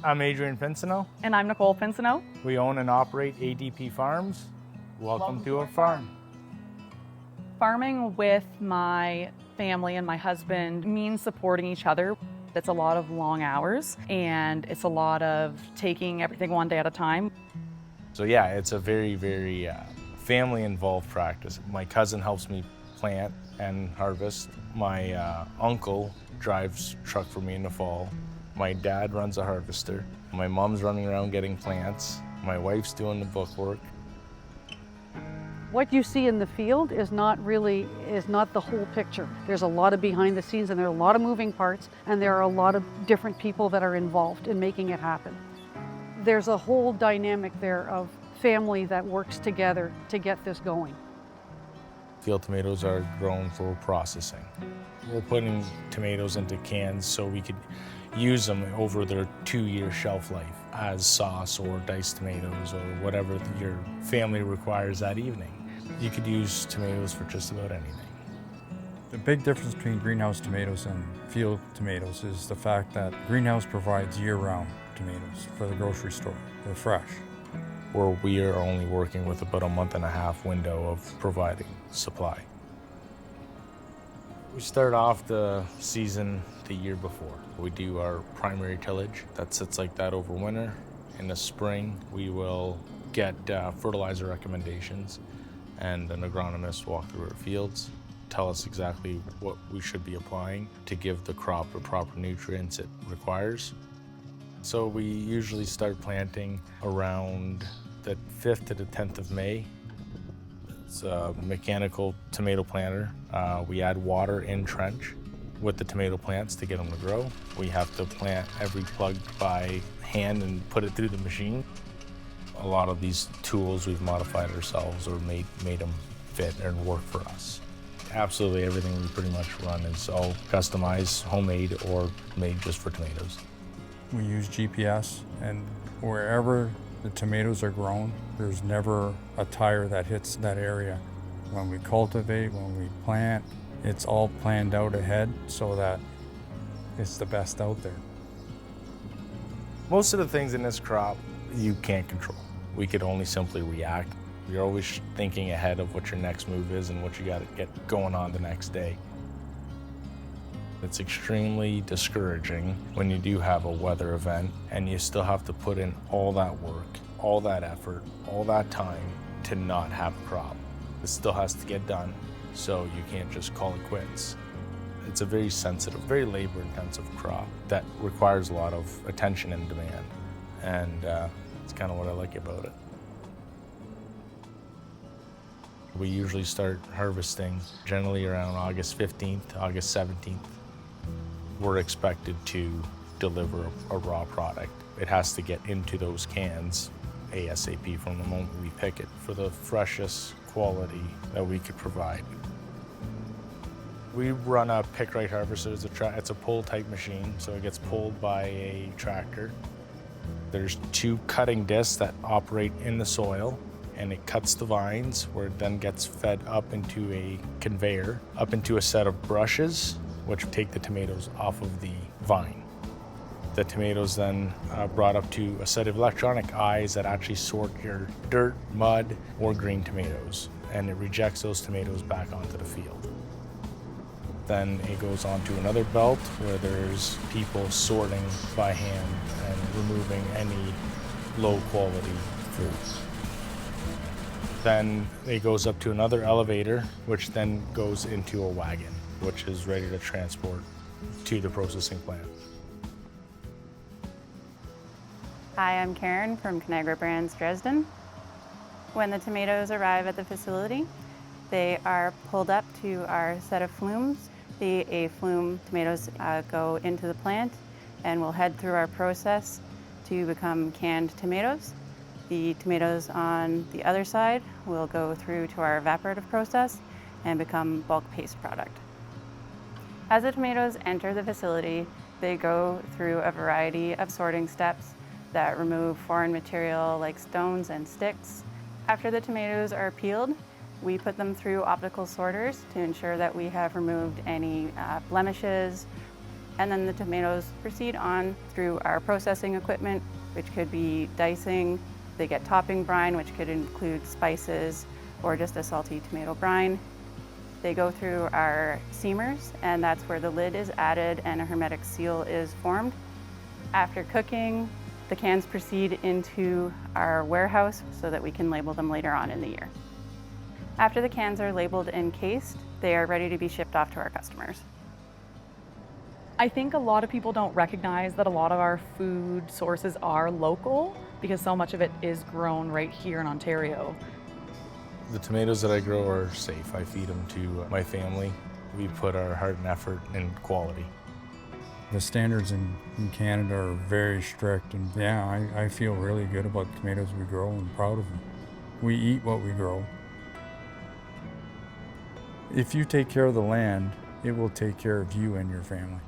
I'm Adrian Pinsino. And I'm Nicole Pinsino. We own and operate ADP Farms. Welcome to our farm. Farming with my family and my husband means supporting each other. It's a lot of long hours and it's a lot of taking everything one day at a time. So yeah, it's a very, very family involved practice. My cousin helps me plant and harvest. My uncle drives truck for me in the fall. My dad runs a harvester. My mom's running around getting plants. My wife's doing the bookwork. What you see in the field is not the whole picture. There's a lot of behind the scenes and there are a lot of moving parts and there are a lot of different people that are involved in making it happen. There's a whole dynamic there of family that works together to get this going. Field tomatoes are grown for processing. We're putting tomatoes into cans so we could use them over their 2-year shelf life as sauce or diced tomatoes or whatever your family requires that evening. You could use tomatoes for just about anything. The big difference between greenhouse tomatoes and field tomatoes is the fact that greenhouse provides year-round tomatoes for the grocery store. They're fresh. Where we are only working with about a 1.5-month window of providing supply. We start off the season the year before. We do our primary tillage that sits like that over winter. In the spring, we will get fertilizer recommendations and an agronomist walk through our fields, tell us exactly what we should be applying to give the crop the proper nutrients it requires. So we usually start planting around the 5th to the 10th of May. It's a mechanical tomato planter. We add water in trench with the tomato plants to get them to grow. We have to plant every plug by hand and put it through the machine. A lot of these tools we've modified ourselves or made them fit and work for us. Absolutely everything we pretty much run is all customized, homemade, or made just for tomatoes. We use GPS, and wherever the tomatoes are grown, there's never a tire that hits that area. When we cultivate, when we plant, it's all planned out ahead so that it's the best out there. Most of the things in this crop you can't control. We could only simply react. You're always thinking ahead of what your next move is and what you got to get going on the next day. It's extremely discouraging when you do have a weather event and you still have to put in all that work, all that effort, all that time to not have a crop. It still has to get done, so you can't just call it quits. It's a very sensitive, very labor-intensive crop that requires a lot of attention and demand, and it's kind of what I like about it. We usually start harvesting generally around August 15th, August 17th. We're expected to deliver a raw product. It has to get into those cans ASAP from the moment we pick it for the freshest quality that we could provide. We run a pick-right harvester. It's a pull-type machine, so it gets pulled by a tractor. There's 2 cutting discs that operate in the soil, and it cuts the vines where it then gets fed up into a conveyor, up into a set of brushes, which take the tomatoes off of the vine. The tomatoes then brought up to a set of electronic eyes that actually sort your dirt, mud, or green tomatoes, and it rejects those tomatoes back onto the field. Then it goes on to another belt where there's people sorting by hand and removing any low quality fruits. Then it goes up to another elevator, which then goes into a wagon, which is ready to transport to the processing plant. Hi, I'm Karen from Conagra Brands Dresden. When the tomatoes arrive at the facility, they are pulled up to our set of flumes. The A flume tomatoes go into the plant and will head through our process to become canned tomatoes. The tomatoes on the other side will go through to our evaporative process and become bulk paste product. As the tomatoes enter the facility, they go through a variety of sorting steps that remove foreign material like stones and sticks. After the tomatoes are peeled, we put them through optical sorters to ensure that we have removed any blemishes And then the tomatoes proceed on through our processing equipment, which could be dicing. They get topping brine, which could include spices or just a salty tomato brine. They go through our steamers, and that's where the lid is added and a hermetic seal is formed. After cooking, the cans proceed into our warehouse so that we can label them later on in the year. After the cans are labeled and cased, they are ready to be shipped off to our customers. I think a lot of people don't recognize that a lot of our food sources are local because so much of it is grown right here in Ontario. The tomatoes that I grow are safe. I feed them to my family. We put our heart and effort in quality. The standards in Canada are very strict, and yeah, I feel really good about the tomatoes we grow and proud of them. We eat what we grow. If you take care of the land, it will take care of you and your family.